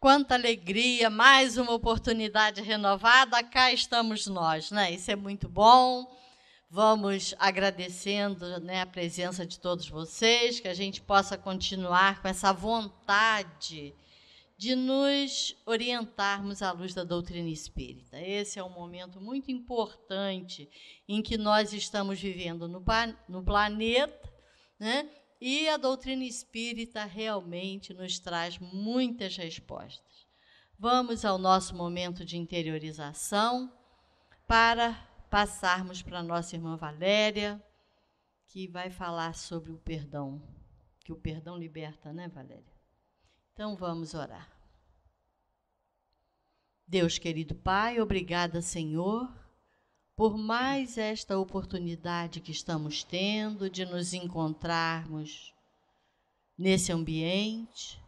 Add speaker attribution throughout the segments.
Speaker 1: Quanta alegria, mais uma oportunidade renovada, cá estamos nós, né? Isso é muito bom. Vamos agradecendo, né, a presença de todos vocês, que a gente possa continuar com essa vontade de nos orientarmos à luz da doutrina espírita. Esse é um momento muito importante em que nós estamos vivendo no planeta, né? E a doutrina espírita realmente nos traz muitas respostas. Vamos ao nosso momento de interiorização para passarmos para a nossa irmã Valéria, que vai falar sobre o perdão, que o perdão liberta, né, Valéria? Então, vamos orar. Deus querido Pai, obrigada, Senhor, por mais esta oportunidade que estamos tendo de nos encontrarmos nesse ambiente,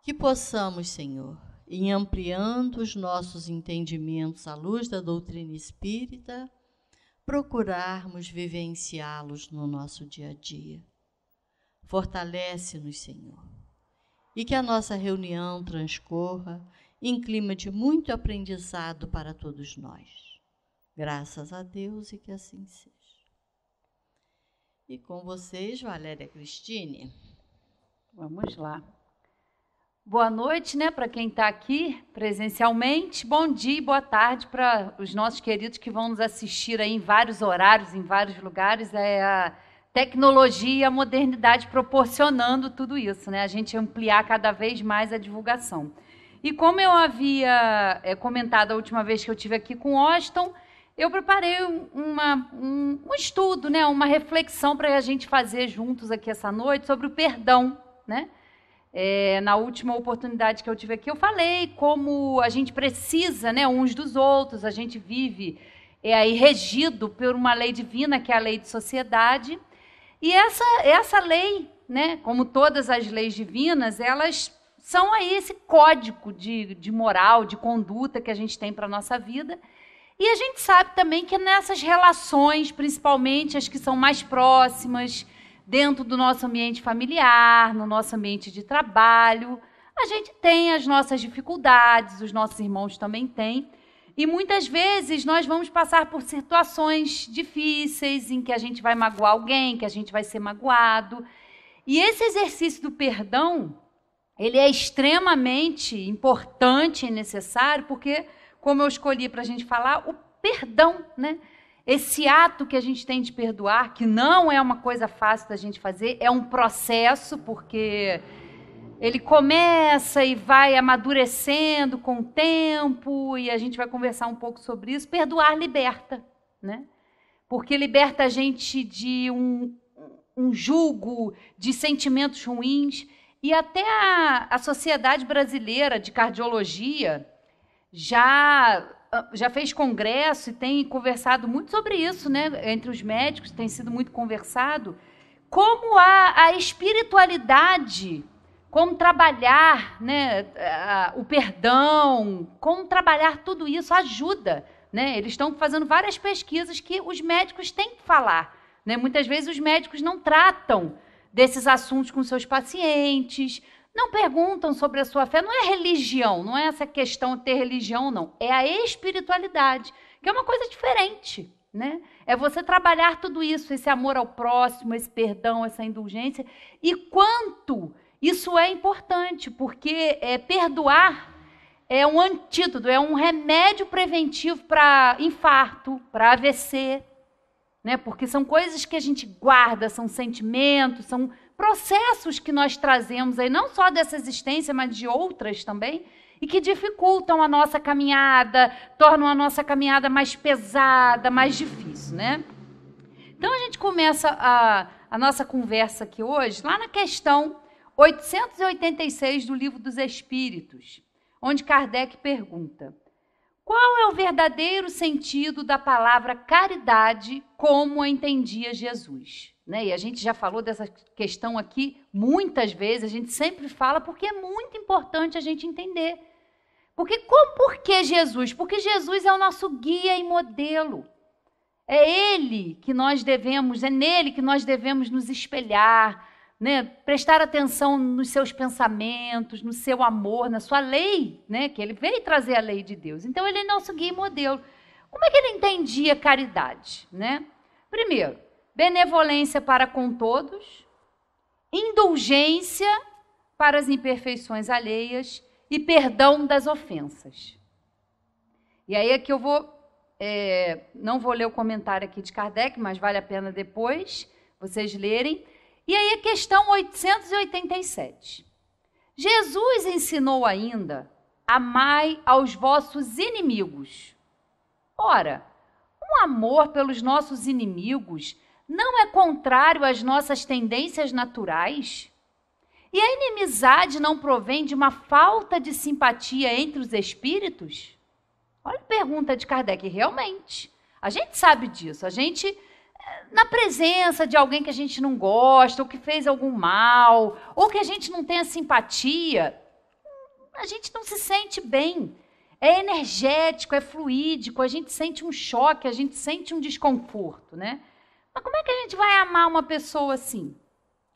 Speaker 1: que possamos, Senhor, em ampliando os nossos entendimentos à luz da doutrina espírita, procurarmos vivenciá-los no nosso dia a dia. Fortalece-nos, Senhor, e que a nossa reunião transcorra em clima de muito aprendizado para todos nós. Graças a Deus e que assim seja. E com vocês, Valéria Cristine.
Speaker 2: Vamos lá. Boa noite, né, para quem está aqui presencialmente. Bom dia e boa tarde para os nossos queridos que vão nos assistir aí em vários horários, em vários lugares. É a tecnologia e a modernidade proporcionando tudo isso, né? A gente ampliar cada vez mais a divulgação. E como eu havia comentado a última vez que eu estive aqui com o Austin, eu preparei um estudo, né, uma reflexão para a gente fazer juntos aqui essa noite sobre o perdão, né? Na última oportunidade que eu tive aqui, eu falei como a gente precisa, né, uns dos outros, a gente vive aí regido por uma lei divina, que é a lei de sociedade, e essa lei, né, como todas as leis divinas, elas são aí esse código de moral, de conduta que a gente tem para a nossa vida. E a gente sabe também que nessas relações, principalmente as que são mais próximas, dentro do nosso ambiente familiar, no nosso ambiente de trabalho, a gente tem as nossas dificuldades, os nossos irmãos também têm. E muitas vezes nós vamos passar por situações difíceis em que a gente vai magoar alguém, que a gente vai ser magoado. E esse exercício do perdão, ele é extremamente importante e necessário, porque, como eu escolhi para a gente falar, o perdão, né? Esse ato que a gente tem de perdoar, que não é uma coisa fácil da gente fazer, é um processo, porque ele começa e vai amadurecendo com o tempo, e a gente vai conversar um pouco sobre isso. Perdoar liberta, né? Porque liberta a gente de um jugo, de sentimentos ruins, e até a Sociedade Brasileira de Cardiologia já fez congresso e tem conversado muito sobre isso, né? Entre os médicos tem sido muito conversado, como a espiritualidade, como trabalhar, né, o perdão, como trabalhar tudo isso ajuda, né? Eles estão fazendo várias pesquisas que os médicos têm que falar, né? Muitas vezes os médicos não tratam desses assuntos com seus pacientes, não perguntam sobre a sua fé. Não é religião, não é essa questão de ter religião, não. É a espiritualidade, que é uma coisa diferente, né? É você trabalhar tudo isso, esse amor ao próximo, esse perdão, essa indulgência. E quanto isso é importante, porque perdoar é um antídoto, é um remédio preventivo para infarto, para AVC, né? Porque são coisas que a gente guarda, são sentimentos, são processos que nós trazemos aí, não só dessa existência, mas de outras também, e que dificultam a nossa caminhada, tornam a nossa caminhada mais pesada, mais difícil, né? Então, a gente começa a nossa conversa aqui hoje, lá na questão 886 do Livro dos Espíritos, onde Kardec pergunta: qual é o verdadeiro sentido da palavra caridade como a entendia Jesus? Né? E a gente já falou dessa questão aqui muitas vezes, a gente sempre fala, porque é muito importante a gente entender. Por que Jesus? Porque Jesus é o nosso guia e modelo. É nele que nós devemos nos espelhar, né, prestar atenção nos seus pensamentos, no seu amor, na sua lei, né, que ele veio trazer a lei de Deus. Então, ele é nosso guia e modelo. Como é que ele entendia caridade? Né? Primeiro, benevolência para com todos, indulgência para as imperfeições alheias e perdão das ofensas. E aí é que eu vou, não vou ler o comentário aqui de Kardec, mas vale a pena depois vocês lerem. E aí a questão 887. Jesus ensinou ainda: amai aos vossos inimigos. Ora, um amor pelos nossos inimigos não é contrário às nossas tendências naturais? E a inimizade não provém de uma falta de simpatia entre os espíritos? Olha a pergunta de Kardec, realmente. A gente sabe disso, a gente, na presença de alguém que a gente não gosta, ou que fez algum mal, ou que a gente não tem a simpatia, a gente não se sente bem. É energético, é fluídico, a gente sente um choque, a gente sente um desconforto, né? Mas como é que a gente vai amar uma pessoa assim?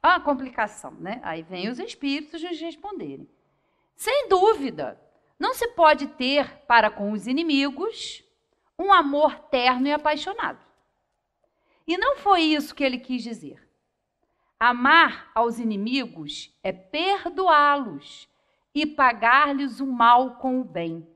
Speaker 2: Ah, complicação, né? Aí vem os espíritos nos responderem. Sem dúvida, não se pode ter para com os inimigos um amor terno e apaixonado. E não foi isso que ele quis dizer. Amar aos inimigos é perdoá-los e pagar-lhes o mal com o bem.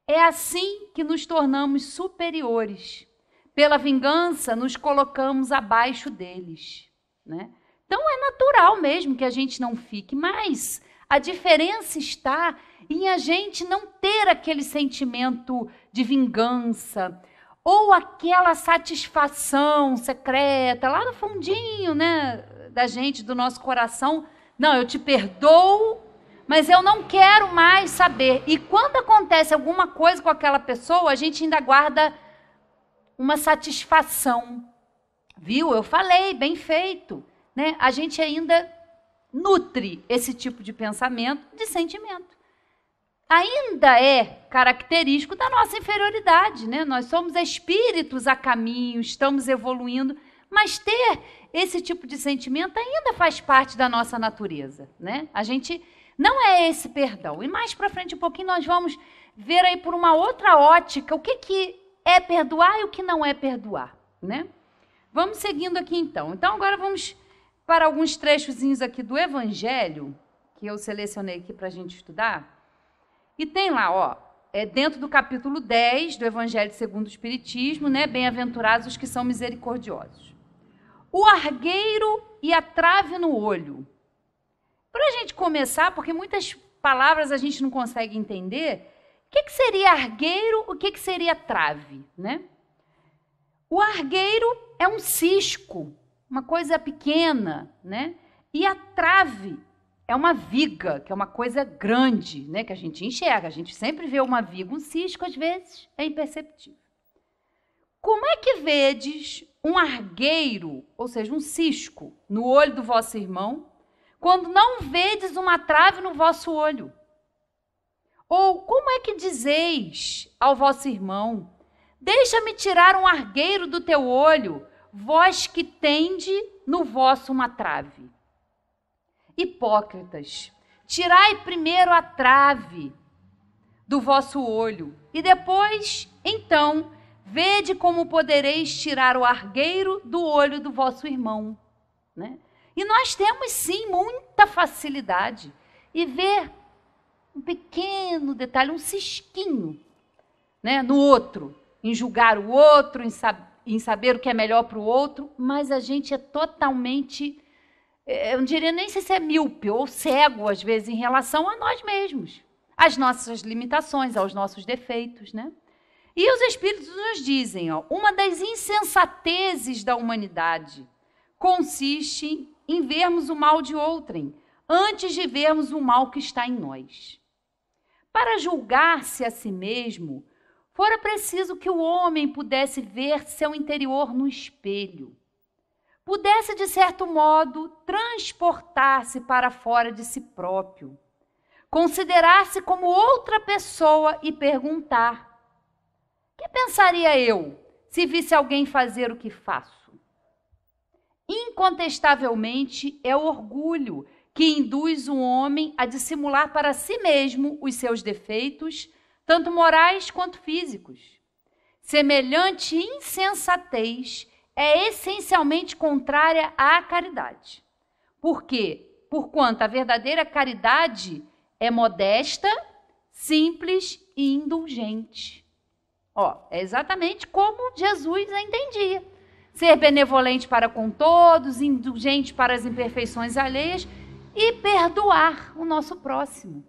Speaker 2: É assim que nos tornamos superiores. Pela vingança, nos colocamos abaixo deles, né? Então, é natural mesmo que a gente não fique, mas a diferença está em a gente não ter aquele sentimento de vingança ou aquela satisfação secreta lá no fundinho, né, da gente, do nosso coração. Não, eu te perdoo, mas eu não quero mais saber. E quando acontece alguma coisa com aquela pessoa, a gente ainda guarda uma satisfação. Viu? Eu falei, bem feito. Né? A gente ainda nutre esse tipo de pensamento, de sentimento. Ainda é característico da nossa inferioridade, né? Nós somos espíritos a caminho, estamos evoluindo, mas ter esse tipo de sentimento ainda faz parte da nossa natureza, né? A gente não é esse perdão. E mais para frente um pouquinho nós vamos ver aí por uma outra ótica o que é perdoar e o que não é perdoar, né? Vamos seguindo aqui então. Então agora vamos para alguns trechozinhos aqui do Evangelho, que eu selecionei aqui para a gente estudar. E tem lá, ó, dentro do capítulo 10 do Evangelho segundo o Espiritismo, né? Bem-aventurados os que são misericordiosos. O argueiro e a trave no olho. Para a gente começar, porque muitas palavras a gente não consegue entender, o que seria argueiro, o que seria trave, né? O argueiro é um cisco, uma coisa pequena, né? E a trave é uma viga, que é uma coisa grande, né? Que a gente enxerga. A gente sempre vê uma viga, um cisco, às vezes é imperceptível. Como é que vedes um argueiro, ou seja, um cisco, no olho do vosso irmão, quando não vedes uma trave no vosso olho? Ou como é que dizeis ao vosso irmão: deixa-me tirar um argueiro do teu olho, vós que tende no vosso uma trave? Hipócritas, tirai primeiro a trave do vosso olho, e depois, então, vede como podereis tirar o argueiro do olho do vosso irmão, né? E nós temos, sim, muita facilidade em ver um pequeno detalhe, um cisquinho, né, no outro, em julgar o outro, em saber o que é melhor para o outro, mas a gente é totalmente, eu não diria nem se é míope ou cego, às vezes, em relação a nós mesmos, às nossas limitações, aos nossos defeitos, né? E os Espíritos nos dizem, ó, uma das insensatezes da humanidade consiste em vermos o mal de outrem, antes de vermos o mal que está em nós. Para julgar-se a si mesmo, fora preciso que o homem pudesse ver seu interior no espelho, pudesse, de certo modo, transportar-se para fora de si próprio, considerar-se como outra pessoa e perguntar: que pensaria eu se visse alguém fazer o que faço? incontestavelmente, é o orgulho que induz o homem a dissimular para si mesmo os seus defeitos, tanto morais quanto físicos. Semelhante insensatez é essencialmente contrária à caridade. Por quê? Porquanto a verdadeira caridade é modesta, simples e indulgente. É exatamente como Jesus a entendia. Ser benevolente para com todos, indulgente para as imperfeições alheias e perdoar o nosso próximo,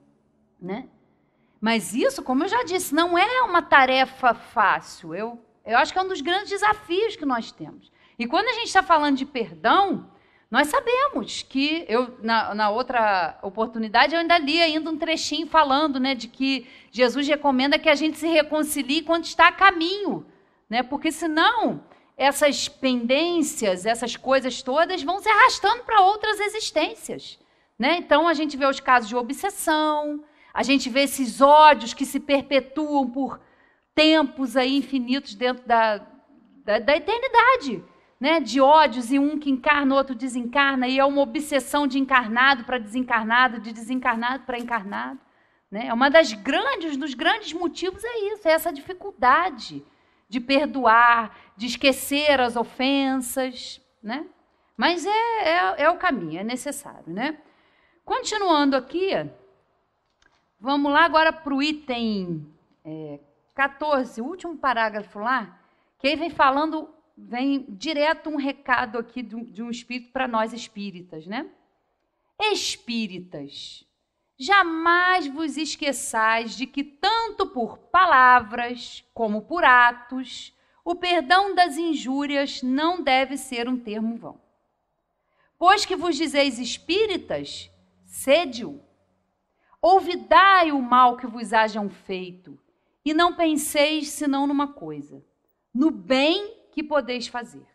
Speaker 2: né? Mas isso, como eu já disse, não é uma tarefa fácil. Eu acho que é um dos grandes desafios que nós temos. E quando a gente está falando de perdão, nós sabemos que, na outra oportunidade, eu ainda li ainda um trechinho falando, né, de que Jesus recomenda que a gente se reconcilie quando está a caminho, né? Porque senão essas pendências, essas coisas todas vão se arrastando para outras existências, né? Então a gente vê os casos de obsessão, a gente vê esses ódios que se perpetuam por tempos aí infinitos dentro da eternidade, né? De ódios, e um que encarna, o outro desencarna, e é uma obsessão de encarnado para desencarnado, de desencarnado para encarnado, né? É dos grandes motivos é isso, é essa dificuldade de perdoar, de esquecer as ofensas, né? Mas é o caminho, é necessário, né? Continuando aqui, vamos lá agora para o item 14, o último parágrafo lá, que aí vem direto um recado aqui de um espírito para nós espíritas, né? Espíritas, jamais vos esqueçais de que tanto por palavras como por atos, o perdão das injúrias não deve ser um termo vão. Pois que vos dizeis espíritas, sede-o. Ouvidai o mal que vos hajam feito, e não penseis senão numa coisa, no bem que podeis fazer.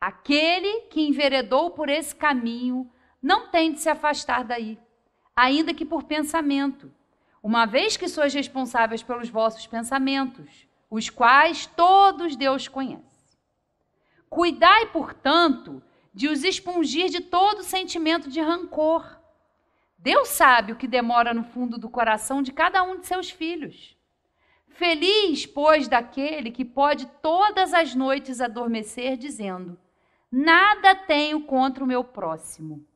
Speaker 2: Aquele que enveredou por esse caminho não tem de se afastar daí, ainda que por pensamento, uma vez que sois responsáveis pelos vossos pensamentos, os quais todos Deus conhece. Cuidai, portanto, de os expungir de todo sentimento de rancor. Deus sabe o que demora no fundo do coração de cada um de seus filhos. Feliz, pois, daquele que pode todas as noites adormecer dizendo: nada tenho contra o meu próximo.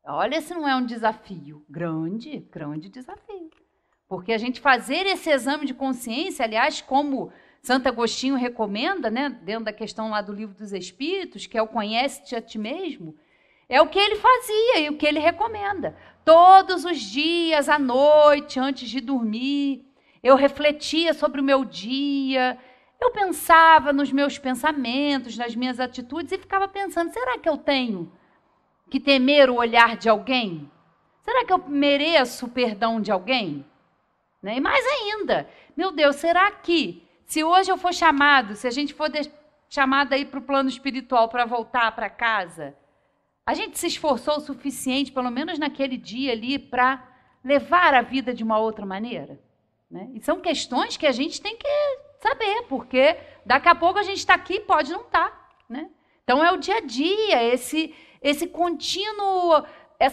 Speaker 2: Olha se não é um desafio. Grande desafio. Porque a gente fazer esse exame de consciência, aliás, como Santo Agostinho recomenda, né, dentro da questão lá do Livro dos Espíritos, que é o conhece-te a ti mesmo, é o que ele fazia e o que ele recomenda. Todos os dias, à noite, antes de dormir, eu refletia sobre o meu dia, eu pensava nos meus pensamentos, nas minhas atitudes e ficava pensando, será que eu tenho que temer o olhar de alguém? Será que eu mereço o perdão de alguém? Né? E mais ainda, meu Deus, será que se hoje eu for chamado, se a gente for chamado aí para o plano espiritual para voltar para casa, a gente se esforçou o suficiente, pelo menos naquele dia ali, para levar a vida de uma outra maneira? Né? E são questões que a gente tem que saber, porque daqui a pouco a gente está aqui e pode não estar. Né? Então é o dia a dia, essa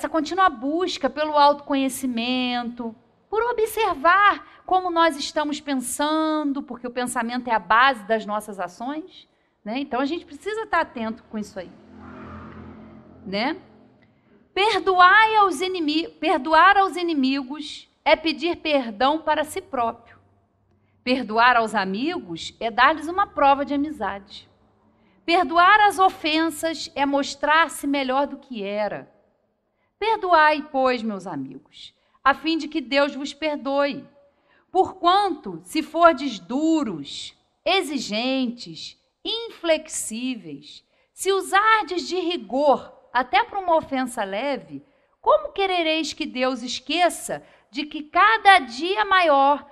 Speaker 2: contínua busca pelo autoconhecimento, por observar como nós estamos pensando, porque o pensamento é a base das nossas ações. Né? Então a gente precisa estar atento com isso aí. Né? Perdoar aos inimigos é pedir perdão para si próprio. Perdoar aos amigos é dar-lhes uma prova de amizade. Perdoar as ofensas é mostrar-se melhor do que era. Perdoai, pois, meus amigos, a fim de que Deus vos perdoe. Porquanto, se fordes duros, exigentes, inflexíveis, se usardes de rigor até para uma ofensa leve, como querereis que Deus esqueça de que cada dia maior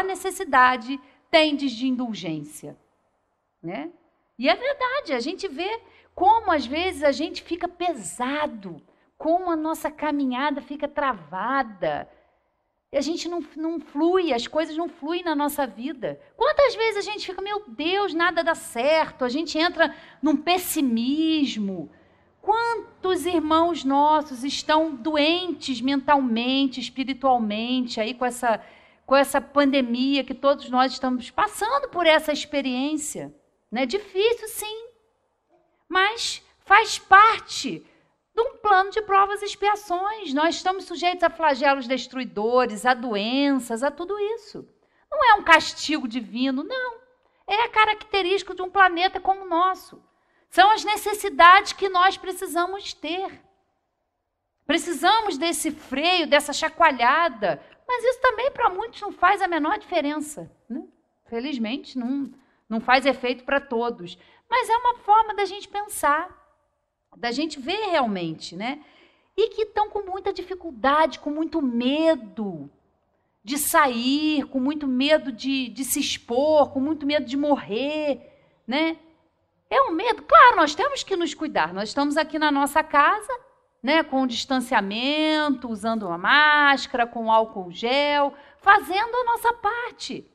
Speaker 2: necessidade tendes de indulgência? Né? E é verdade, a gente vê como às vezes a gente fica pesado, como a nossa caminhada fica travada. a gente não flui, as coisas não fluem na nossa vida. Quantas vezes a gente fica, meu Deus, nada dá certo, a gente entra num pessimismo. Quantos irmãos nossos estão doentes mentalmente, espiritualmente, aí com essa pandemia que todos nós estamos passando por essa experiência? Né? Difícil, sim, mas faz parte de um plano de provas e expiações. Nós estamos sujeitos a flagelos destruidores, a doenças, a tudo isso. Não é um castigo divino, não. É a característica de um planeta como o nosso. São as necessidades que nós precisamos ter. Precisamos desse freio, dessa chacoalhada. Mas isso também para muitos não faz a menor diferença. Né? Felizmente, não faz efeito para todos. Mas é uma forma da gente pensar, da gente ver realmente, né? E que estão com muita dificuldade, com muito medo de sair, com muito medo de se expor, com muito medo de morrer, né? É um medo, claro, nós temos que nos cuidar. Nós estamos aqui na nossa casa, né, com distanciamento, usando uma máscara, com álcool gel, fazendo a nossa parte.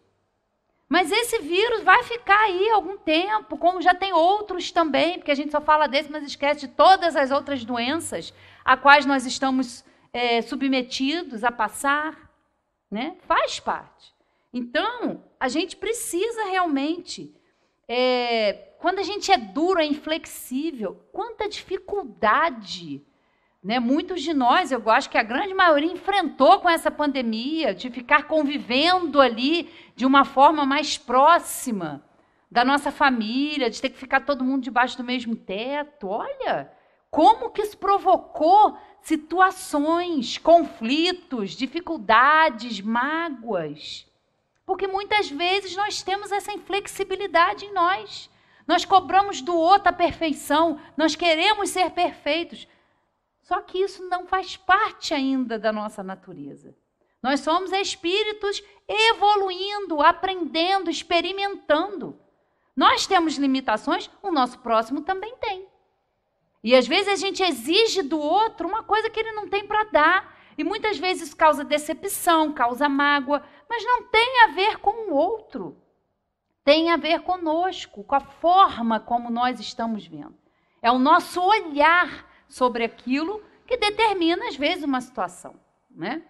Speaker 2: Mas esse vírus vai ficar aí algum tempo, como já tem outros também, porque a gente só fala desse, mas esquece de todas as outras doenças a quais nós estamos submetidos a passar, né? Faz parte. Então, a gente precisa realmente, quando a gente é duro, é inflexível, quanta dificuldade, né? Muitos de nós, eu acho que a grande maioria enfrentou com essa pandemia, de ficar convivendo ali de uma forma mais próxima da nossa família, de ter que ficar todo mundo debaixo do mesmo teto. Olha, como que isso provocou situações, conflitos, dificuldades, mágoas. Porque muitas vezes nós temos essa inflexibilidade em nós. Nós cobramos do outro a perfeição, nós queremos ser perfeitos. Só que isso não faz parte ainda da nossa natureza. Nós somos espíritos evoluindo, aprendendo, experimentando. Nós temos limitações, o nosso próximo também tem. E às vezes a gente exige do outro uma coisa que ele não tem para dar. E muitas vezes isso causa decepção, causa mágoa, mas não tem a ver com o outro. Tem a ver conosco, com a forma como nós estamos vendo. É o nosso olhar sobre aquilo que determina, às vezes, uma situação, né?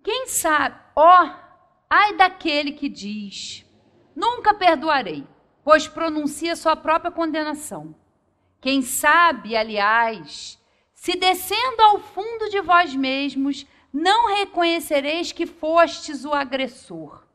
Speaker 2: Quem sabe, ai daquele que diz, nunca perdoarei, pois pronuncia sua própria condenação. Quem sabe, aliás, se descendo ao fundo de vós mesmos, não reconhecereis que fostes o agressor.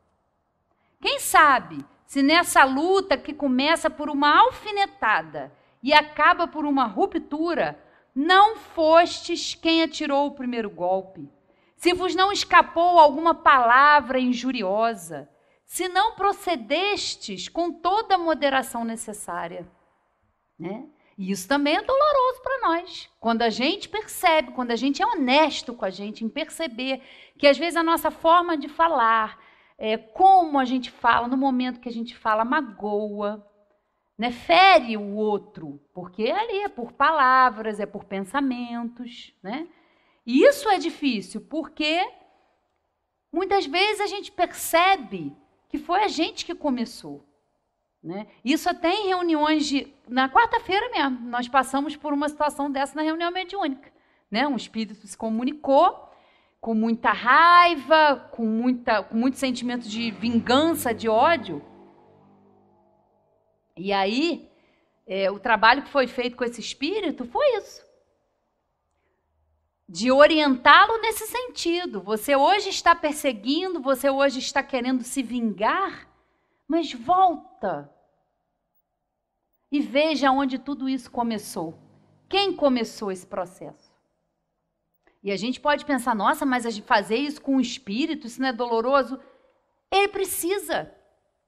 Speaker 2: Quem sabe, se nessa luta que começa por uma alfinetada e acaba por uma ruptura, não fostes quem atirou o primeiro golpe, se vos não escapou alguma palavra injuriosa, se não procedestes com toda a moderação necessária, né? E isso também é doloroso para nós, quando a gente percebe, quando a gente é honesto com a gente em perceber que às vezes a nossa forma de falar, como a gente fala, no momento que a gente fala, magoa, né, fere o outro, porque ali é por palavras, é por pensamentos, né? E isso é difícil, porque muitas vezes a gente percebe que foi a gente que começou, né? Isso até em reuniões na quarta-feira mesmo, nós passamos por uma situação dessa na reunião mediúnica, né? Um espírito se comunicou com muita raiva, com muito sentimento de vingança, de ódio. E aí, o trabalho que foi feito com esse espírito foi isso. De orientá-lo nesse sentido. Você hoje está perseguindo, você hoje está querendo se vingar, mas volta e veja onde tudo isso começou. Quem começou esse processo? E a gente pode pensar, nossa, mas a gente fazer isso com o espírito, isso não é doloroso? Ele precisa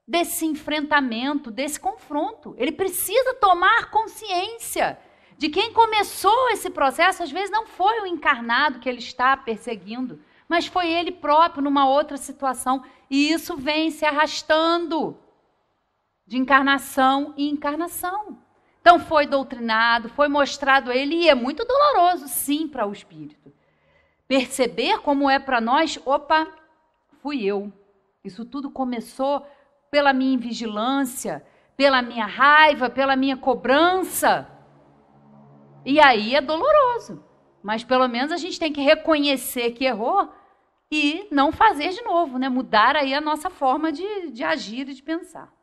Speaker 2: desse enfrentamento, desse confronto. Ele precisa tomar consciência de quem começou esse processo. Às vezes não foi o encarnado que ele está perseguindo, mas foi ele próprio numa outra situação. E isso vem se arrastando de encarnação em encarnação. Então foi doutrinado, foi mostrado a ele, e é muito doloroso, sim, para o espírito. perceber como é para nós, opa, fui eu. Isso tudo começou pela minha invigilância, pela minha raiva, pela minha cobrança. E aí é doloroso. Mas pelo menos a gente tem que reconhecer que errou e não fazer de novo, né? Mudar aí a nossa forma de agir e de pensar.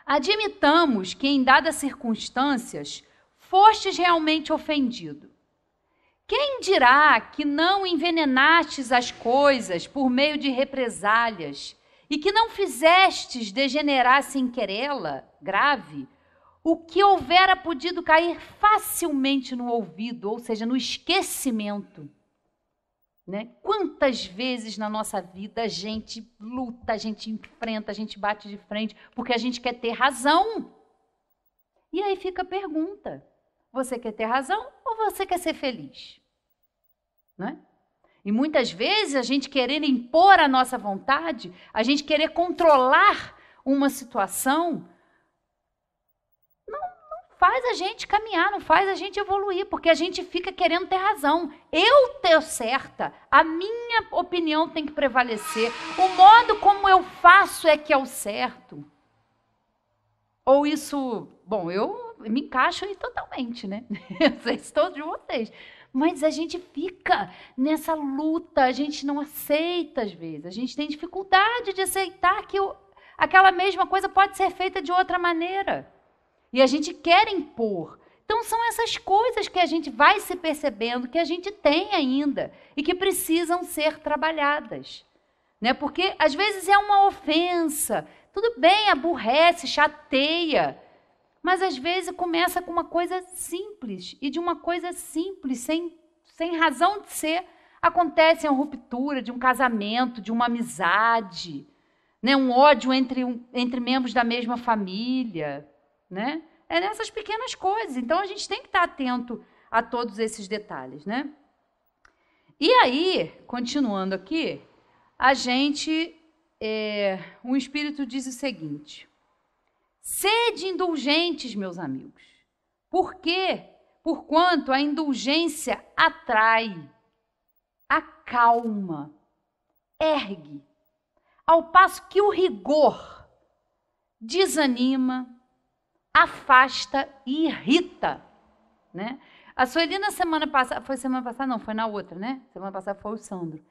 Speaker 2: Admitamos que em dadas circunstâncias fostes realmente ofendido. Quem dirá que não envenenastes as coisas por meio de represálias e que não fizestes degenerar-se em querela grave o que houvera podido cair facilmente no ouvido, ou seja, no esquecimento? Né? Quantas vezes na nossa vida a gente luta, a gente enfrenta, a gente bate de frente porque a gente quer ter razão. E aí fica a pergunta, você quer ter razão ou você quer ser feliz? Né? E muitas vezes a gente querer impor a nossa vontade, a gente querer controlar uma situação, não faz a gente caminhar, não faz a gente evoluir, porque a gente fica querendo ter razão. Eu tenho certa, a minha opinião tem que prevalecer, o modo como eu faço é que é o certo. Ou isso, bom, eu me encaixo aí totalmente, né? Eu sei se todos de vocês. Mas a gente fica nessa luta, a gente não aceita às vezes, a gente tem dificuldade de aceitar que aquela mesma coisa pode ser feita de outra maneira. E a gente quer impor. Então são essas coisas que a gente vai se percebendo, que a gente tem ainda e que precisam ser trabalhadas. Né? Porque às vezes é uma ofensa, tudo bem, aborrece, chateia, mas às vezes começa com uma coisa simples, e de uma coisa simples, sem razão de ser, acontece uma ruptura de um casamento, de uma amizade, né? Um ódio entre membros da mesma família. Né? É nessas pequenas coisas. Então a gente tem que estar atento a todos esses detalhes. Né? E aí, continuando aqui, a gente, o Espírito diz o seguinte: sede indulgentes, meus amigos. Por quê? Porquanto a indulgência atrai, acalma, ergue, ao passo que o rigor desanima, afasta e irrita. Né? A Suelina semana passada, não, foi na outra, né? Semana passada foi o Sandro.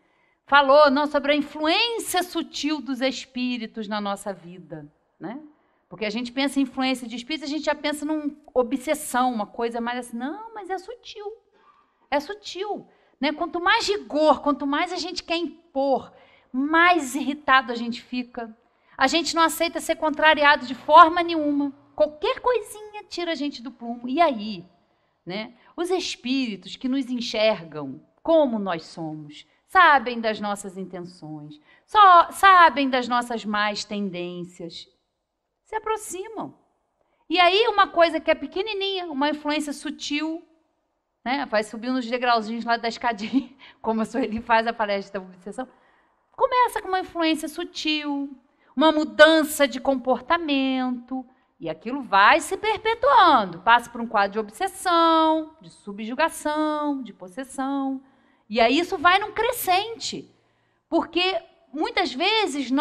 Speaker 2: Falou sobre a influência sutil dos espíritos na nossa vida, né? Porque a gente pensa em influência de espírito, a gente já pensa numa obsessão, uma coisa mais assim. Não, mas é sutil. É sutil. Né? Quanto mais rigor, quanto mais a gente quer impor, mais irritado a gente fica. A gente não aceita ser contrariado de forma nenhuma. Qualquer coisinha tira a gente do prumo. E aí? Né? Os espíritos que nos enxergam como nós somos, sabem das nossas intenções, sabem das nossas más tendências, se aproximam. E aí uma coisa que é pequenininha, uma influência sutil, né? Vai subindo os degrauzinhos lá da escadinha, como a Sueli faz a palestra da obsessão, começa com uma influência sutil, uma mudança de comportamento, e aquilo vai se perpetuando, passa por um quadro de obsessão, de subjugação, de possessão, e aí isso vai num crescente, porque muitas vezes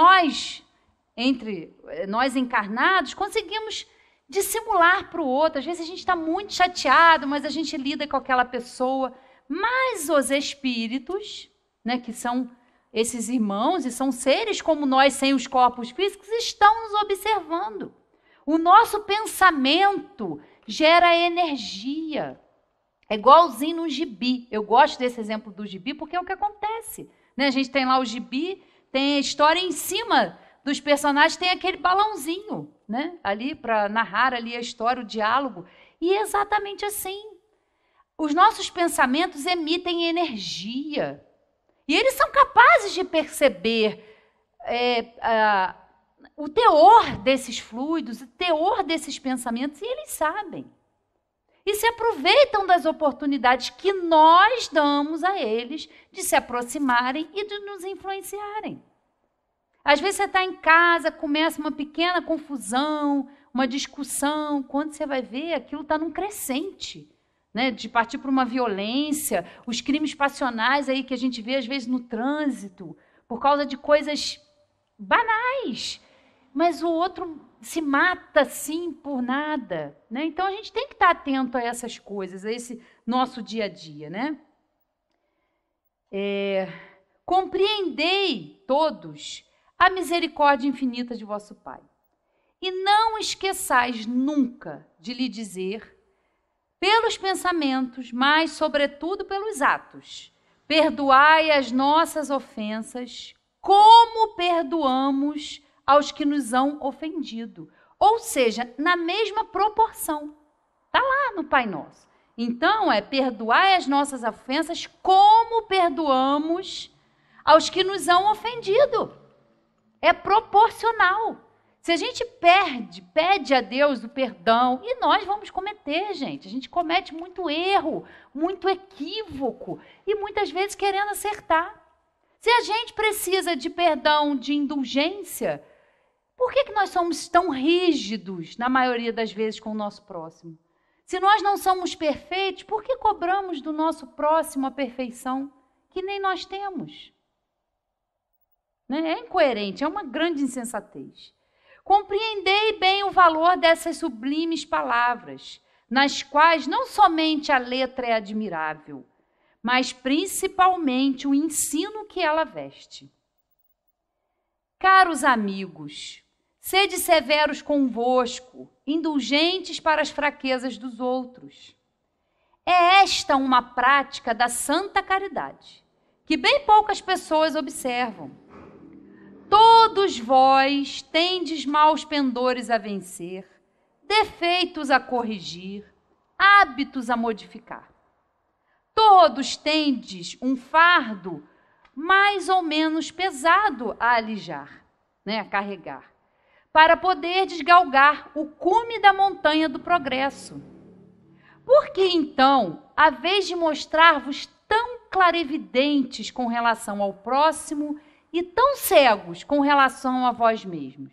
Speaker 2: entre nós encarnados, conseguimos dissimular para o outro. Às vezes a gente está muito chateado, mas a gente lida com aquela pessoa. Mas os espíritos, né, que são esses irmãos e são seres como nós, sem os corpos físicos, estão nos observando. O nosso pensamento gera energia. É igualzinho no gibi. Eu gosto desse exemplo do gibi porque é o que acontece. Né? A gente tem lá o gibi, tem a história em cima dos personagens, tem aquele balãozinho, né? Ali para narrar ali a história, o diálogo. E é exatamente assim. Os nossos pensamentos emitem energia. E eles são capazes de perceber o teor desses fluidos, o teor desses pensamentos, e eles sabem. E se aproveitam das oportunidades que nós damos a eles de se aproximarem e de nos influenciarem. Às vezes você está em casa, começa uma pequena confusão, uma discussão, quando você vai ver, aquilo está num crescente. né, de partir para uma violência, os crimes passionais aí que a gente vê às vezes no trânsito, por causa de coisas banais, mas o outro se mata assim por nada, né? Então a gente tem que estar atento a essas coisas, a esse nosso dia a dia, né? Compreendei todos a misericórdia infinita de vosso Pai, e não esqueçais nunca de lhe dizer, pelos pensamentos, mas sobretudo pelos atos, perdoai as nossas ofensas, como perdoamos aos que nos hão ofendido. Ou seja, na mesma proporção. Está lá no Pai Nosso. Então, perdoai as nossas ofensas como perdoamos aos que nos hão ofendido. É proporcional. Se a gente pede a Deus o perdão, e nós vamos cometer, gente. A gente comete muito erro, muito equívoco, e muitas vezes querendo acertar. Se a gente precisa de perdão, de indulgência, por que nós somos tão rígidos, na maioria das vezes, com o nosso próximo? Se nós não somos perfeitos, por que cobramos do nosso próximo a perfeição que nem nós temos? Né? É incoerente, é uma grande insensatez. Compreendei bem o valor dessas sublimes palavras, nas quais não somente a letra é admirável, mas principalmente o ensino que ela veste. Caros amigos, sede severos convosco, indulgentes para as fraquezas dos outros. É esta uma prática da santa caridade, que bem poucas pessoas observam. Todos vós tendes maus pendores a vencer, defeitos a corrigir, hábitos a modificar. Todos tendes um fardo mais ou menos pesado a alijar, né, a carregar, para poder desgalgar o cume da montanha do progresso. Por que, então, a vez de mostrar-vos tão clarividentes com relação ao próximo e tão cegos com relação a vós mesmos?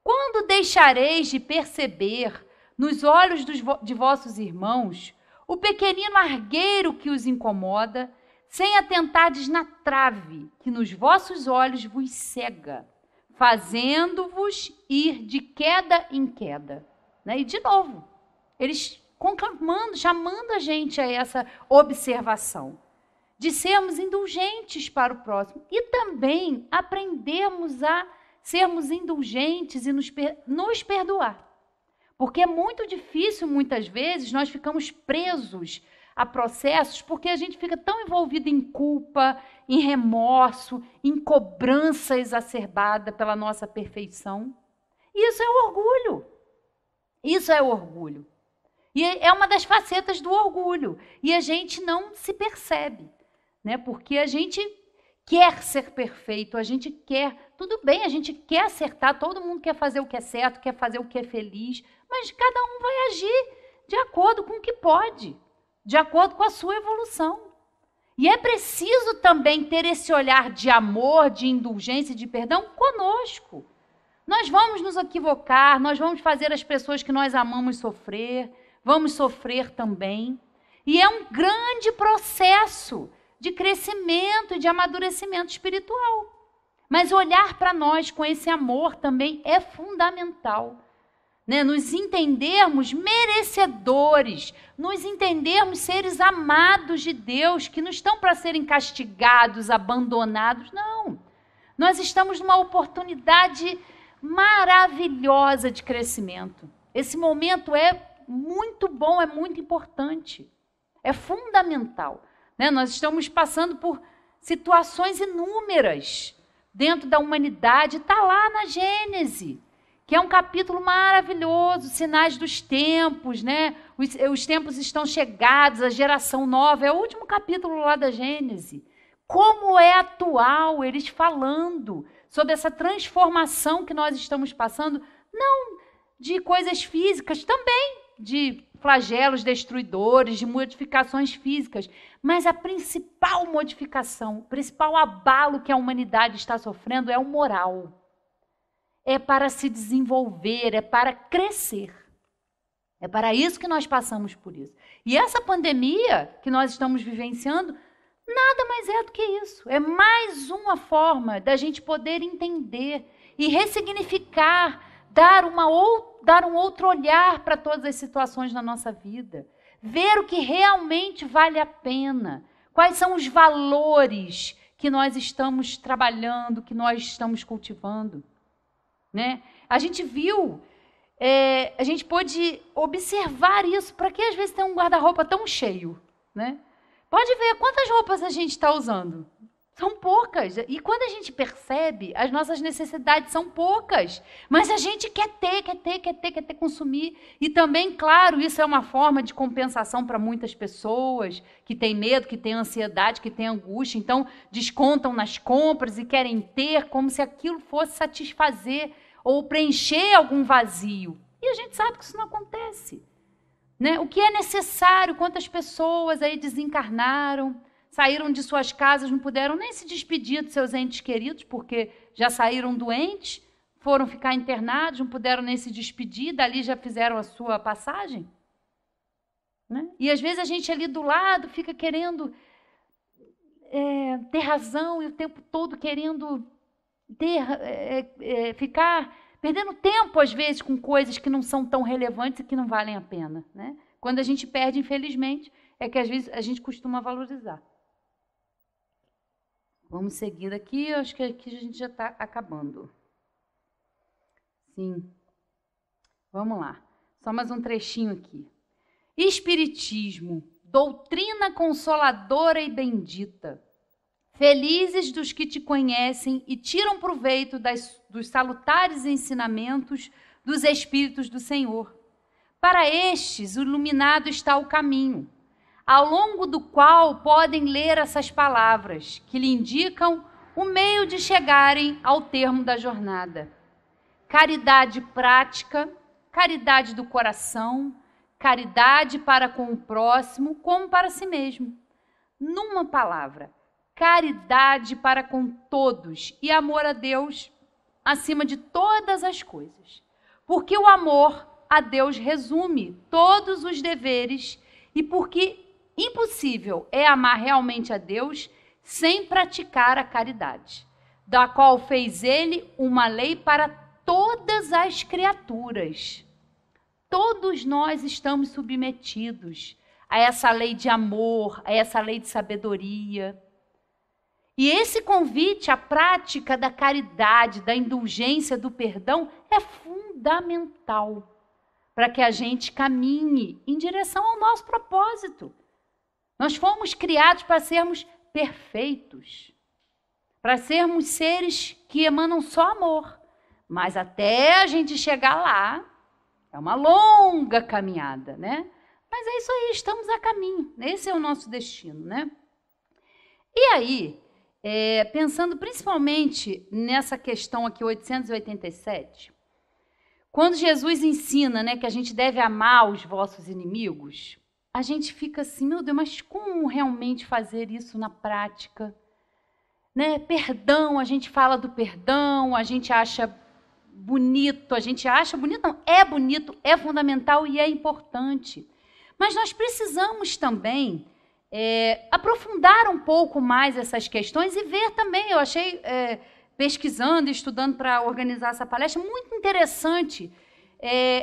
Speaker 2: Quando deixareis de perceber nos olhos de vossos irmãos o pequenino argueiro que os incomoda, sem atentardes na trave que nos vossos olhos vos cega, fazendo-vos ir de queda em queda? Né? E, de novo, eles conclamando, chamando a gente a essa observação, de sermos indulgentes para o próximo e também aprendermos a sermos indulgentes e nos perdoar. Porque é muito difícil, muitas vezes, nós ficamos presos a processos porque a gente fica tão envolvido em culpa, em remorso, em cobrança exacerbada pela nossa perfeição. Isso é orgulho. Isso é orgulho. E é uma das facetas do orgulho. E a gente não se percebe, né? Porque a gente quer ser perfeito, a gente quer, tudo bem, a gente quer acertar, todo mundo quer fazer o que é certo, quer fazer o que é feliz, mas cada um vai agir de acordo com o que pode, de acordo com a sua evolução. E é preciso também ter esse olhar de amor, de indulgência, de perdão conosco. Nós vamos nos equivocar, nós vamos fazer as pessoas que nós amamos sofrer, vamos sofrer também. E é um grande processo de crescimento e de amadurecimento espiritual. Mas olhar para nós com esse amor também é fundamental. Né? Nos entendermos merecedores, nos entendermos seres amados de Deus, que não estão para serem castigados, abandonados, não. Nós estamos numa oportunidade maravilhosa de crescimento. Esse momento é muito bom, é muito importante, é fundamental. Né? Nós estamos passando por situações inúmeras dentro da humanidade, está lá na Gênese, que é um capítulo maravilhoso, sinais dos tempos, né? Os tempos estão chegados, a geração nova, é o último capítulo lá da Gênese. Como é atual, eles falando sobre essa transformação que nós estamos passando, não de coisas físicas, também de flagelos destruidores, de modificações físicas, mas a principal modificação, o principal abalo que a humanidade está sofrendo é o moral. É para se desenvolver, é para crescer. É para isso que nós passamos por isso. E essa pandemia que nós estamos vivenciando, nada mais é do que isso. É mais uma forma da gente poder entender e ressignificar, dar um outro olhar para todas as situações da nossa vida. Ver o que realmente vale a pena. Quais são os valores que nós estamos trabalhando, que nós estamos cultivando. Né? A gente viu, a gente pôde observar isso. Para que às vezes tem um guarda-roupa tão cheio? Né? Pode ver quantas roupas a gente está usando. São poucas. E quando a gente percebe, as nossas necessidades são poucas. Mas a gente quer ter, consumir. E também, claro, isso é uma forma de compensação para muitas pessoas que têm medo, que têm ansiedade, que têm angústia. Então, descontam nas compras e querem ter como se aquilo fosse satisfazer ou preencher algum vazio. E a gente sabe que isso não acontece. Né? O que é necessário, quantas pessoas aí desencarnaram, saíram de suas casas, não puderam nem se despedir de seus entes queridos, porque já saíram doentes, foram ficar internados, não puderam nem se despedir, dali já fizeram a sua passagem. Né? E às vezes a gente ali do lado fica querendo ter razão e o tempo todo querendo ficar perdendo tempo, às vezes, com coisas que não são tão relevantes e que não valem a pena. Né? Quando a gente perde, infelizmente, é que às vezes a gente costuma valorizar. Vamos seguir aqui, eu acho que aqui a gente já está acabando. Sim. Vamos lá. Só mais um trechinho aqui. Espiritismo, doutrina consoladora e bendita. Felizes dos que te conhecem e tiram proveito dos salutares ensinamentos dos Espíritos do Senhor. Para estes, iluminado está o caminho, ao longo do qual podem ler essas palavras, que lhe indicam o meio de chegarem ao termo da jornada. Caridade prática, caridade do coração, caridade para com o próximo, como para si mesmo. Numa palavra, caridade para com todos e amor a Deus acima de todas as coisas. Porque o amor a Deus resume todos os deveres e porque impossível é amar realmente a Deus sem praticar a caridade, da qual fez ele uma lei para todas as criaturas. Todos nós estamos submetidos a essa lei de amor, a essa lei de sabedoria. E esse convite à prática da caridade, da indulgência, do perdão é fundamental para que a gente caminhe em direção ao nosso propósito. Nós fomos criados para sermos perfeitos, para sermos seres que emanam só amor. Mas até a gente chegar lá, é uma longa caminhada, né? Mas é isso aí, estamos a caminho. Esse é o nosso destino, né? E aí, pensando principalmente nessa questão aqui, 887, quando Jesus ensina, né, que a gente deve amar os vossos inimigos, a gente fica assim, meu Deus, mas como realmente fazer isso na prática? Né? Perdão, a gente fala do perdão, a gente acha bonito, não, é bonito, é fundamental e é importante. Mas nós precisamos também aprofundar um pouco mais essas questões e ver também, eu achei, pesquisando e estudando para organizar essa palestra, muito interessante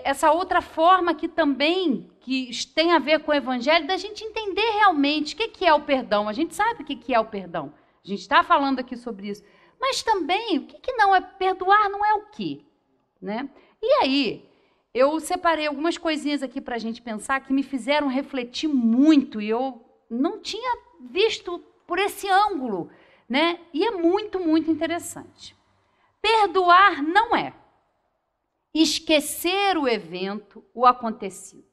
Speaker 2: essa outra forma que também que tem a ver com o Evangelho, da gente entender realmente o que é o perdão. A gente sabe o que é o perdão. A gente está falando aqui sobre isso. Mas também, o que não é perdoar, não é o quê? Né? E aí, eu separei algumas coisinhas aqui para a gente pensar que me fizeram refletir muito e eu não tinha visto por esse ângulo, né? E é muito, muito interessante. Perdoar não é esquecer o evento, o acontecido.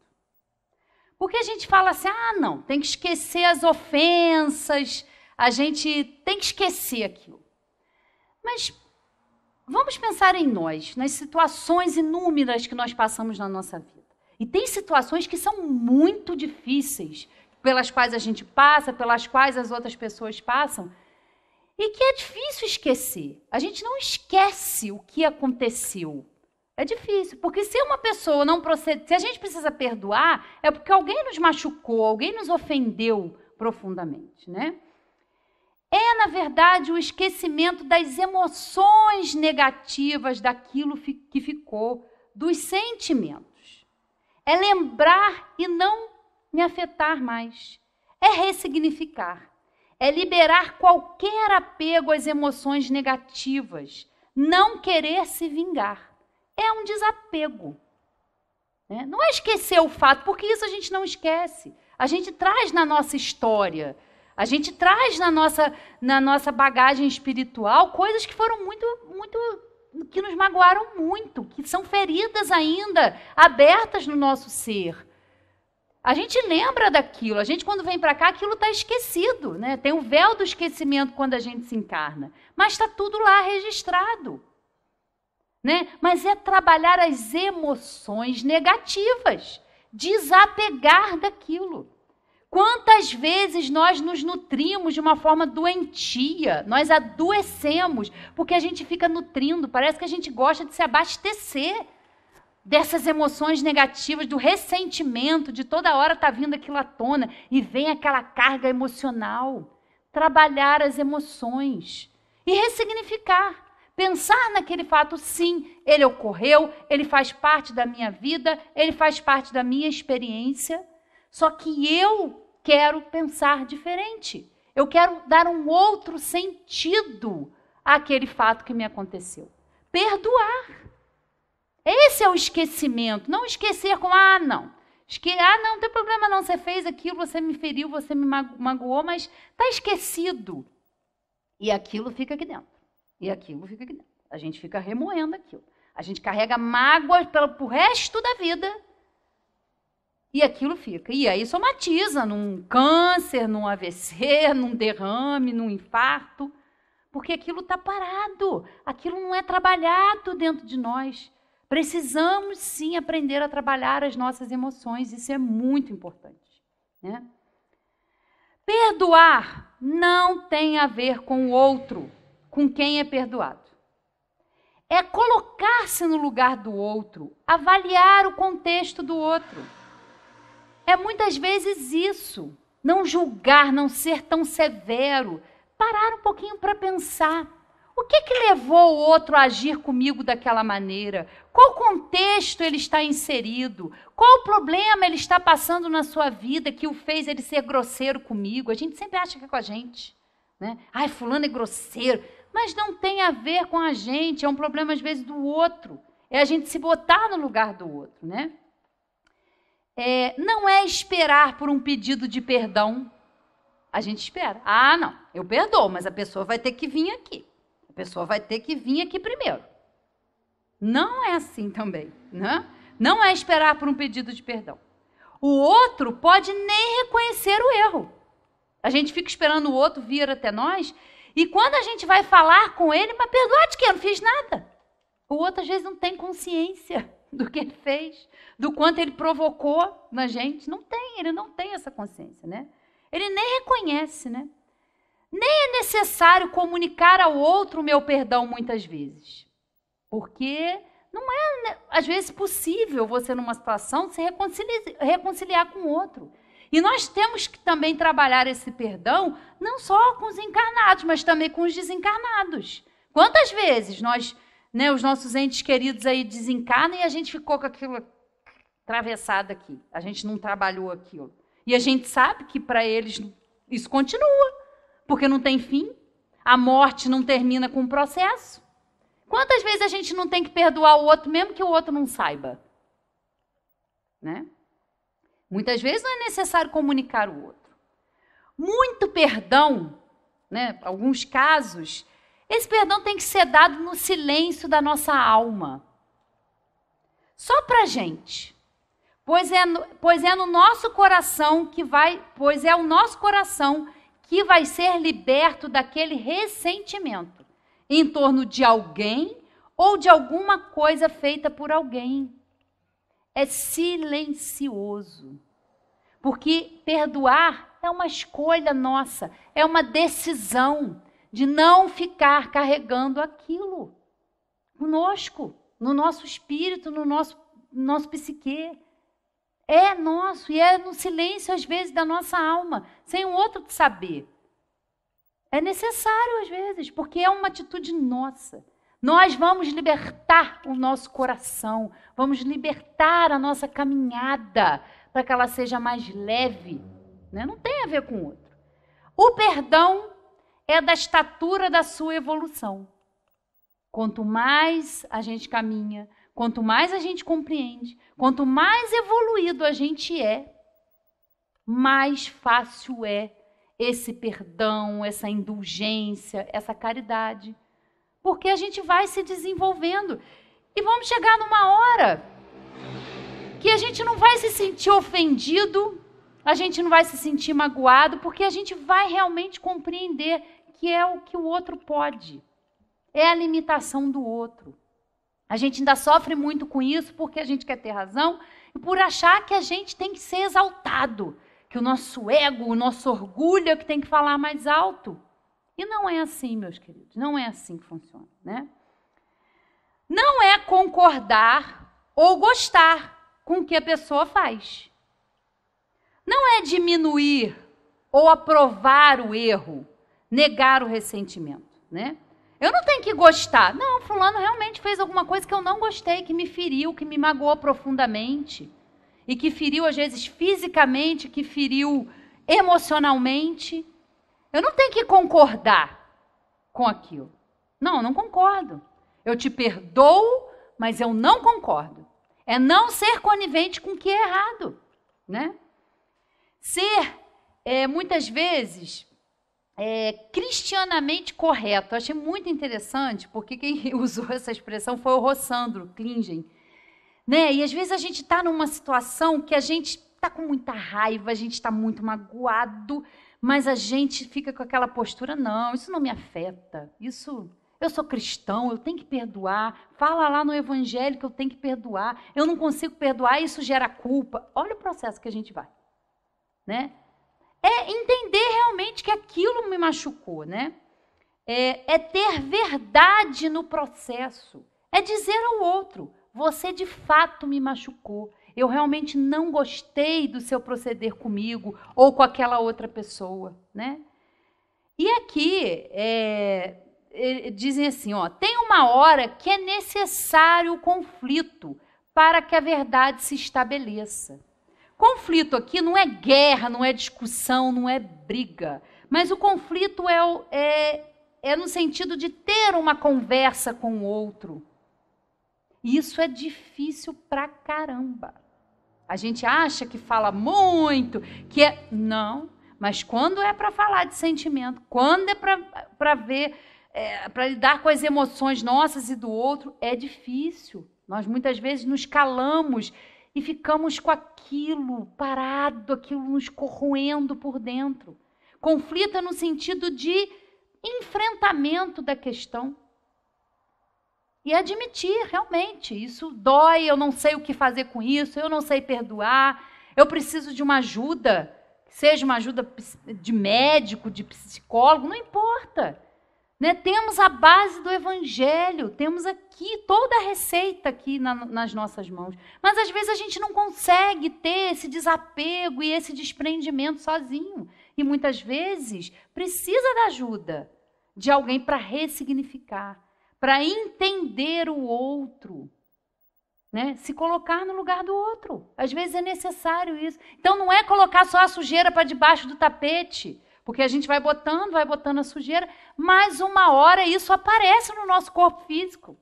Speaker 2: Porque a gente fala assim, não, tem que esquecer as ofensas, a gente tem que esquecer aquilo. Mas vamos pensar em nós, nas situações inúmeras que nós passamos na nossa vida. E tem situações que são muito difíceis, pelas quais a gente passa, pelas quais as outras pessoas passam, e que é difícil esquecer. A gente não esquece o que aconteceu, É difícil, porque se uma pessoa não procede, se a gente precisa perdoar, é porque alguém nos machucou, alguém nos ofendeu profundamente, né? É, na verdade, o esquecimento das emoções negativas daquilo que ficou, dos sentimentos. É lembrar e não me afetar mais. É ressignificar. É liberar qualquer apego às emoções negativas. Não querer se vingar. É um desapego. Né? Não é esquecer o fato, porque isso a gente não esquece. A gente traz na nossa história, a gente traz na nossa bagagem espiritual coisas que foram que nos magoaram muito, que são feridas ainda, abertas no nosso ser. A gente lembra daquilo, a gente quando vem para cá, aquilo está esquecido, né? Tem o véu do esquecimento quando a gente se encarna, mas está tudo lá registrado. Né? Mas é trabalhar as emoções negativas, desapegar daquilo. Quantas vezes nós nos nutrimos de uma forma doentia, nós adoecemos, porque a gente fica nutrindo, parece que a gente gosta de se abastecer dessas emoções negativas, do ressentimento, de toda hora estar vindo aquilo à tona, e vem aquela carga emocional. Trabalhar as emoções e ressignificar. Pensar naquele fato, sim, ele ocorreu, ele faz parte da minha vida, ele faz parte da minha experiência, só que eu quero pensar diferente. Eu quero dar um outro sentido àquele fato que me aconteceu. Perdoar. Esse é o esquecimento. Não esquecer com, não. Não tem problema não, você fez aquilo, você me feriu, você me magoou, mas está esquecido. E aquilo fica aqui dentro. E aquilo fica aqui dentro. A gente fica remoendo aquilo. A gente carrega mágoa pro resto da vida. E aquilo fica. E aí somatiza num câncer, num AVC, num derrame, num infarto. Porque aquilo está parado. Aquilo não é trabalhado dentro de nós. Precisamos, sim, aprender a trabalhar as nossas emoções. Isso é muito importante. Né? Perdoar não tem a ver com o outro, com quem é perdoado. É colocar-se no lugar do outro, avaliar o contexto do outro. É muitas vezes isso, não julgar, não ser tão severo, parar um pouquinho para pensar. O que levou o outro a agir comigo daquela maneira? Qual contexto ele está inserido? Qual problema ele está passando na sua vida que o fez ele ser grosseiro comigo? A gente sempre acha que é com a gente. Né? Ai, fulano é grosseiro. Mas não tem a ver com a gente, é um problema às vezes do outro. É a gente se botar no lugar do outro. Né? Não é esperar por um pedido de perdão. A gente espera. Não, eu perdoo, mas a pessoa vai ter que vir aqui. A pessoa vai ter que vir aqui primeiro. Não é assim também. Né? Não é esperar por um pedido de perdão. O outro pode nem reconhecer o erro. A gente fica esperando o outro vir até nós, e quando a gente vai falar com ele, mas perdoa de que eu não fiz nada. O outro às vezes não tem consciência do que ele fez, do quanto ele provocou na gente. Ele não tem essa consciência, né? Ele nem reconhece, né? Nem é necessário comunicar ao outro o meu perdão muitas vezes. Porque não é, às vezes, possível você, numa situação, se reconciliar com o outro. E nós temos que também trabalhar esse perdão, não só com os encarnados, mas também com os desencarnados. Quantas vezes nós, né, os nossos entes queridos aí desencarnam e a gente ficou com aquilo atravessado aqui. A gente não trabalhou aquilo. E a gente sabe que para eles isso continua, porque não tem fim. A morte não termina com o processo. Quantas vezes a gente não tem que perdoar o outro, mesmo que o outro não saiba? Né? Muitas vezes não é necessário comunicar o outro. Muito perdão, né? Alguns casos, esse perdão tem que ser dado no silêncio da nossa alma. Só para a gente. Pois é no nosso coração pois é o nosso coração que vai ser liberto daquele ressentimento em torno de alguém ou de alguma coisa feita por alguém. É silencioso. Porque perdoar é uma escolha nossa, é uma decisão de não ficar carregando aquilo conosco. no nosso espírito, no nosso psique. É nosso e é no silêncio, às vezes, da nossa alma, sem o outro saber. É necessário, às vezes, porque é uma atitude nossa. Nós vamos libertar o nosso coração, vamos libertar a nossa caminhada para que ela seja mais leve. Né? Não tem a ver com o outro. O perdão é da estatura da sua evolução. Quanto mais a gente caminha, quanto mais a gente compreende, quanto mais evoluído a gente é, mais fácil é esse perdão, essa indulgência, essa caridade. Porque a gente vai se desenvolvendo. E vamos chegar numa hora que a gente não vai se sentir ofendido, a gente não vai se sentir magoado, porque a gente vai realmente compreender que é o que o outro pode. É a limitação do outro. A gente ainda sofre muito com isso porque a gente quer ter razão e por achar que a gente tem que ser exaltado, que o nosso ego, o nosso orgulho é que tem que falar mais alto. E não é assim, meus queridos, não é assim que funciona, né? Não é concordar ou gostar com o que a pessoa faz. Não é diminuir ou aprovar o erro, negar o ressentimento, né? Eu não tenho que gostar. Não, fulano realmente fez alguma coisa que eu não gostei, que me feriu, que me magoou profundamente. E que feriu, às vezes, fisicamente, que feriu emocionalmente. Eu não tenho que concordar com aquilo. Não, eu não concordo. Eu te perdoo, mas eu não concordo. É não ser conivente com o que é errado, né? Ser, muitas vezes, cristianamente correto. Eu achei muito interessante, porque quem usou essa expressão foi o Rossandro Klingen. Né? E às vezes a gente está numa situação que a gente está com muita raiva, a gente está muito magoado, mas a gente fica com aquela postura, não, isso não me afeta, eu sou cristão, eu tenho que perdoar, fala lá no evangelho que eu tenho que perdoar, eu não consigo perdoar, isso gera culpa. Olha o processo que a gente vai. Né? É entender realmente que aquilo me machucou, né? É ter verdade no processo, é dizer ao outro, você de fato me machucou, eu realmente não gostei do seu proceder comigo ou com aquela outra pessoa, né? E aqui dizem assim, ó, tem uma hora que é necessário o conflito para que a verdade se estabeleça. Conflito aqui não é guerra, não é discussão, não é briga, mas o conflito é no sentido de ter uma conversa com o outro. E isso é difícil pra caramba. A gente acha que fala muito, que é... Não, mas quando é para falar de sentimento, quando é para ver, para lidar com as emoções nossas e do outro, é difícil. Nós muitas vezes nos calamos e ficamos com aquilo parado, aquilo nos corroendo por dentro. Conflito é no sentido de enfrentamento da questão. E admitir, realmente, isso dói, eu não sei o que fazer com isso, eu não sei perdoar, eu preciso de uma ajuda, seja uma ajuda de médico, de psicólogo, não importa. Né? Temos a base do evangelho, temos aqui toda a receita aqui nas nossas mãos. Mas às vezes a gente não consegue ter esse desapego e esse desprendimento sozinho. E muitas vezes precisa da ajuda de alguém para ressignificar, para entender o outro, né? Se colocar no lugar do outro. Às vezes é necessário isso. Então não é colocar só a sujeira para debaixo do tapete, porque a gente vai botando a sujeira, mas uma hora isso aparece no nosso corpo físico.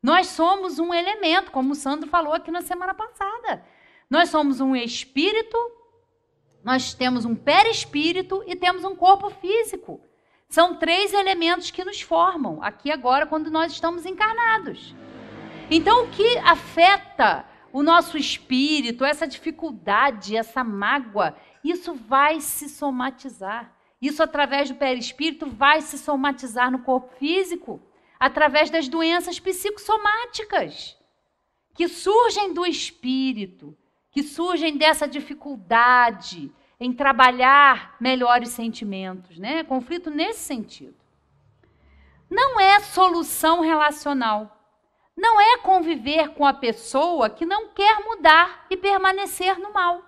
Speaker 2: Nós somos um elemento, como o Sandro falou aqui na semana passada. Nós somos um espírito, nós temos um perispírito e temos um corpo físico. São 3 elementos que nos formam, aqui agora, quando nós estamos encarnados. Então, o que afeta o nosso espírito, essa dificuldade, essa mágoa, isso vai se somatizar. Isso, através do perispírito, vai se somatizar no corpo físico, através das doenças psicossomáticas, que surgem do espírito, que surgem dessa dificuldade em trabalhar melhores sentimentos, né? Conflito nesse sentido. Não é solução relacional. Não é conviver com a pessoa que não quer mudar e permanecer no mal,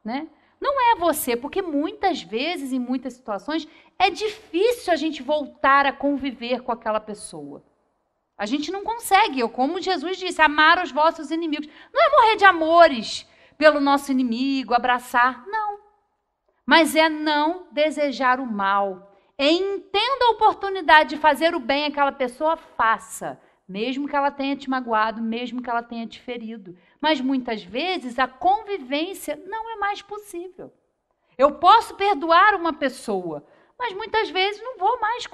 Speaker 2: né? Não é você, porque muitas vezes, em muitas situações, é difícil a gente voltar a conviver com aquela pessoa. A gente não consegue, como Jesus disse, amar os vossos inimigos. Não é morrer de amores pelo nosso inimigo, abraçar, não. Mas é não desejar o mal. Entenda a oportunidade de fazer o bem àquela pessoa, faça. Mesmo que ela tenha te magoado, mesmo que ela tenha te ferido. Mas muitas vezes a convivência não é mais possível. Eu posso perdoar uma pessoa, mas muitas vezes não vou mais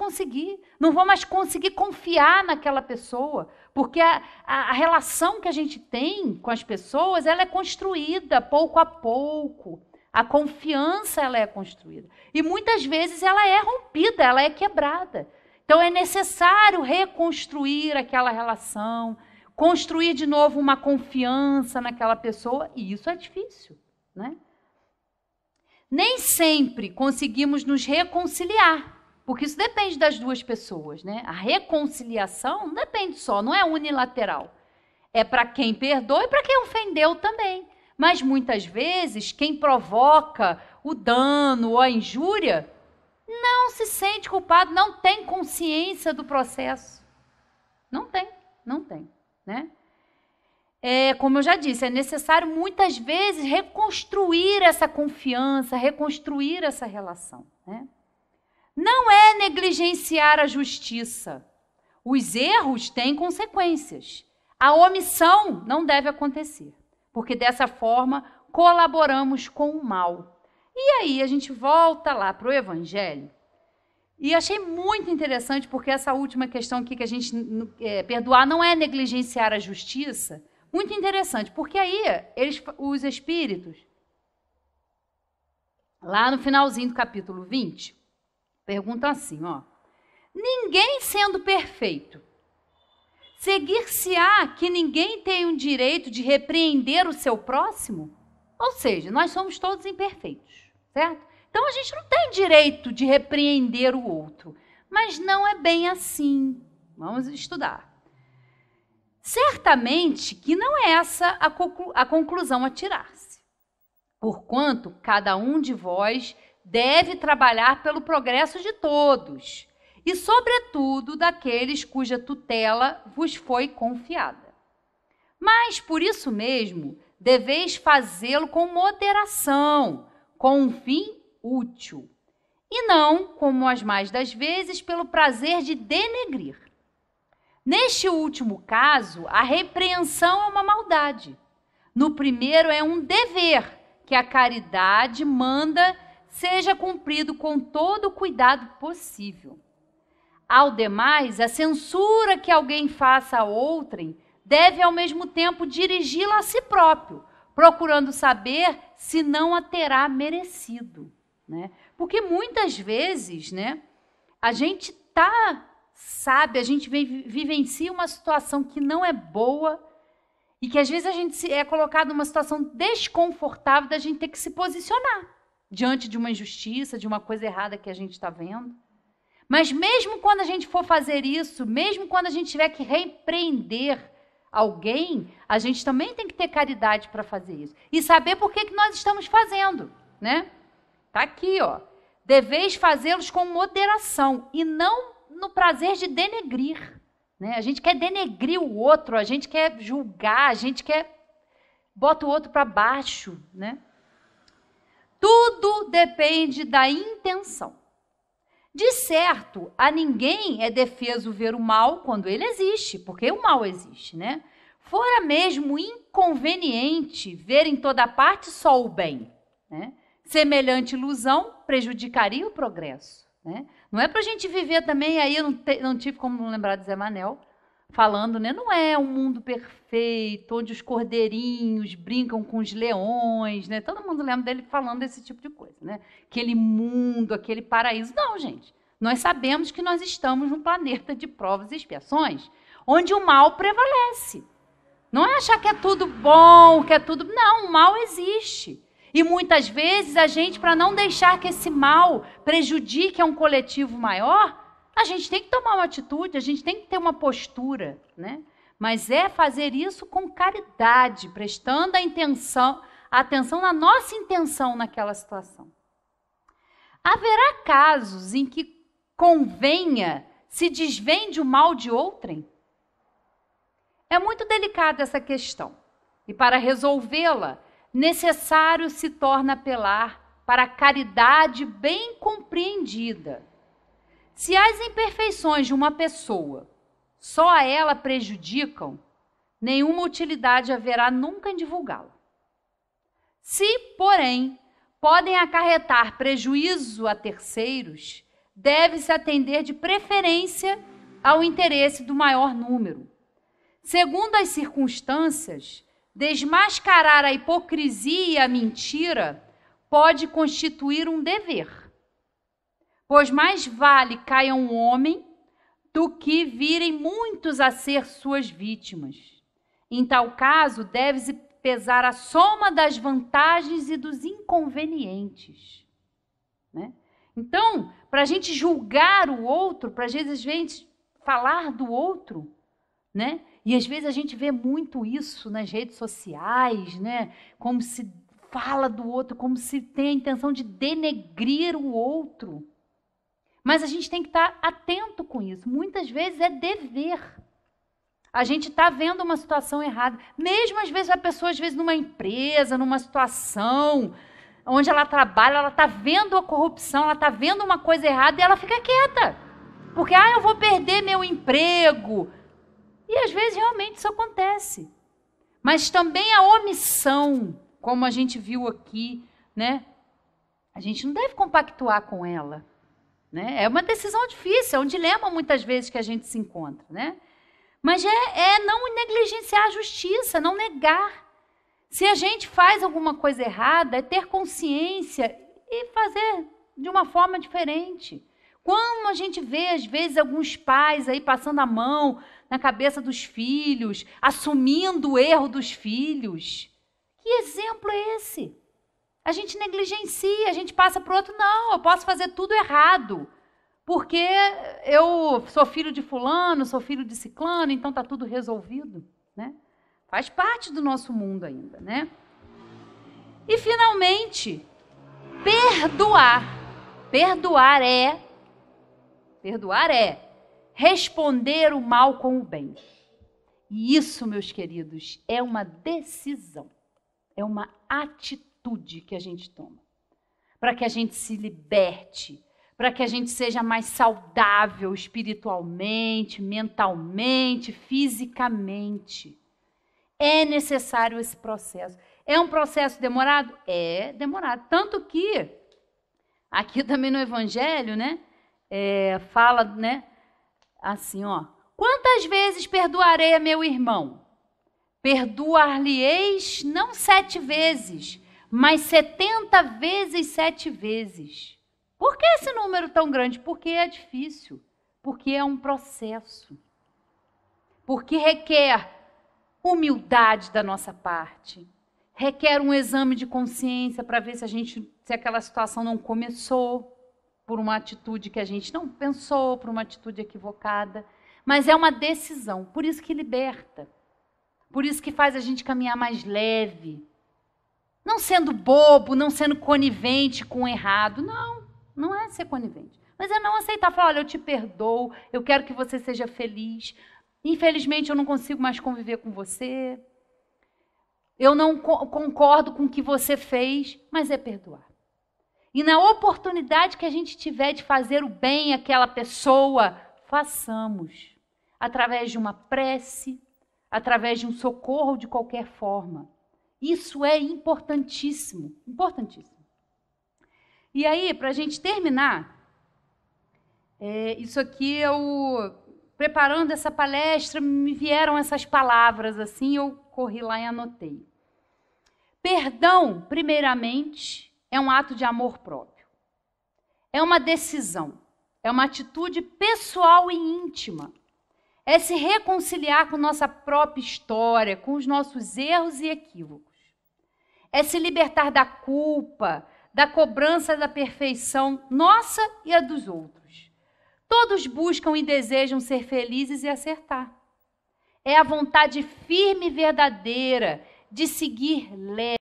Speaker 2: conseguir confiar naquela pessoa, porque a relação que a gente tem com as pessoas, ela é construída pouco a pouco. A confiança, ela é construída. E muitas vezes ela é rompida, ela é quebrada. Então é necessário reconstruir aquela relação, construir de novo uma confiança naquela pessoa, e isso é difícil, né? Nem sempre conseguimos nos reconciliar, porque isso depende das duas pessoas, né? A reconciliação não depende só, não é unilateral. É para quem perdoa e para quem ofendeu também. Mas muitas vezes quem provoca o dano ou a injúria não se sente culpado, não tem consciência do processo. Não tem, né? Como eu já disse, é necessário muitas vezes reconstruir essa confiança, reconstruir essa relação, né? Não é negligenciar a justiça. Os erros têm consequências. A omissão não deve acontecer, porque dessa forma colaboramos com o mal. E aí a gente volta lá para o Evangelho, e achei muito interessante, porque essa última questão aqui que a gente perdoar não é negligenciar a justiça, muito interessante, porque aí os espíritos, lá no finalzinho do capítulo 20, perguntam assim, ó: ninguém sendo perfeito, seguir-se-á que ninguém tem o direito de repreender o seu próximo? Ou seja, nós somos todos imperfeitos, certo? Então a gente não tem direito de repreender o outro, mas não é bem assim. Vamos estudar. Certamente que não é essa a conclusão a tirar-se, porquanto cada um de vós deve trabalhar pelo progresso de todos, e sobretudo daqueles cuja tutela vos foi confiada. Mas, por isso mesmo, deveis fazê-lo com moderação, com um fim útil, e não, como as mais das vezes, pelo prazer de denegrir. Neste último caso, a repreensão é uma maldade. No primeiro é um dever que a caridade manda seja cumprido com todo o cuidado possível. Ao demais, a censura que alguém faça a outrem deve ao mesmo tempo dirigi-la a si próprio, procurando saber se não a terá merecido, né? Porque muitas vezes, né, a gente a gente vivencia uma situação que não é boa e que às vezes a gente é colocado numa situação desconfortável da gente ter que se posicionar diante de uma injustiça, de uma coisa errada que a gente está vendo. Mas mesmo quando a gente for fazer isso, mesmo quando a gente tiver que repreender alguém, a gente também tem que ter caridade para fazer isso. E saber por que nós estamos fazendo, né? Está aqui, ó. Deveis fazê-los com moderação e não no prazer de denegrir, né? A gente quer denegrir o outro, a gente quer julgar, a gente quer bota o outro para baixo, né? Tudo depende da intenção. De certo, a ninguém é defeso ver o mal quando ele existe, porque o mal existe, né? Fora mesmo inconveniente ver em toda parte só o bem, né? Semelhante ilusão prejudicaria o progresso, né? Não é para a gente viver também, aí eu não tive como não lembrar de Zé Manel, falando, né? Não é um mundo perfeito, onde os cordeirinhos brincam com os leões, né? Todo mundo lembra dele falando desse tipo de coisa, né? Aquele mundo, aquele paraíso. Não, gente. Nós sabemos que nós estamos num planeta de provas e expiações, onde o mal prevalece. Não é achar que é tudo bom, que é tudo... Não, o mal existe. E muitas vezes a gente, para não deixar que esse mal prejudique a um coletivo maior, a gente tem que tomar uma atitude, a gente tem que ter uma postura, né? mas é fazer isso com caridade, prestando atenção na nossa intenção naquela situação. Haverá casos em que convenha se desvende o mal de outrem? É muito delicada essa questão, e para resolvê-la, necessário se torna apelar para a caridade bem compreendida. Se as imperfeições de uma pessoa só a ela prejudicam, nenhuma utilidade haverá nunca em divulgá-la. Se, porém, podem acarretar prejuízo a terceiros, deve-se atender de preferência ao interesse do maior número. Segundo as circunstâncias, desmascarar a hipocrisia e a mentira pode constituir um dever, pois mais vale caia um homem do que virem muitos a ser suas vítimas. Em tal caso, deve-se pesar a soma das vantagens e dos inconvenientes. Né? Então, para a gente julgar o outro, para às vezes falar do outro, né? E às vezes a gente vê muito isso nas redes sociais, né? Como se fala do outro, como se tem a intenção de denegrir o outro. Mas a gente tem que estar atento com isso. Muitas vezes é dever. A gente está vendo uma situação errada. Mesmo às vezes a pessoa, numa empresa, numa situação onde ela trabalha, ela está vendo a corrupção, ela está vendo uma coisa errada e ela fica quieta. Porque, eu vou perder meu emprego. E às vezes realmente isso acontece. Mas também a omissão, como a gente viu aqui, né? A gente não deve compactuar com ela. Né? É uma decisão difícil, é um dilema muitas vezes que a gente se encontra. Né? Mas é não negligenciar a justiça, não negar. Se a gente faz alguma coisa errada, é ter consciência e fazer de uma forma diferente. Como a gente vê, às vezes, alguns pais aí passando a mão na cabeça dos filhos, assumindo o erro dos filhos. Que exemplo é esse? A gente negligencia, a gente passa para o outro, não, eu posso fazer tudo errado, porque eu sou filho de fulano, sou filho de ciclano, então está tudo resolvido. Né? Faz parte do nosso mundo ainda. Né? E, finalmente, perdoar. Perdoar é responder o mal com o bem. E isso, meus queridos, é uma decisão, é uma atitude que a gente toma, para que a gente se liberte, para que a gente seja mais saudável espiritualmente, mentalmente, fisicamente. É necessário esse processo. É um processo demorado? É demorado. Tanto que, aqui também no Evangelho, né, fala, né, assim, quantas vezes perdoarei a meu irmão? Perdoar-lhe-eis não 7 vezes, mas 70 vezes 7 vezes. Por que esse número tão grande? Porque é difícil, porque é um processo, porque requer humildade da nossa parte, requer um exame de consciência para ver se aquela situação não começou por uma atitude que a gente não pensou, por uma atitude equivocada, mas é uma decisão, por isso que liberta, por isso que faz a gente caminhar mais leve, não sendo bobo, não sendo conivente com o errado, não é ser conivente, mas é não aceitar, falar, olha, eu te perdoo, eu quero que você seja feliz, infelizmente eu não consigo mais conviver com você, eu não concordo com o que você fez, mas é perdoar. E na oportunidade que a gente tiver de fazer o bem àquela pessoa, façamos. Através de uma prece, através de um socorro de qualquer forma. Isso é importantíssimo, importantíssimo. E aí, para a gente terminar, isso aqui preparando essa palestra, me vieram essas palavras assim, eu corri lá e anotei. Perdão, primeiramente, é um ato de amor próprio. É uma decisão, é uma atitude pessoal e íntima. É se reconciliar com nossa própria história, com os nossos erros e equívocos. É se libertar da culpa, da cobrança da perfeição nossa e a dos outros. Todos buscam e desejam ser felizes e acertar. é a vontade firme e verdadeira de seguir leve.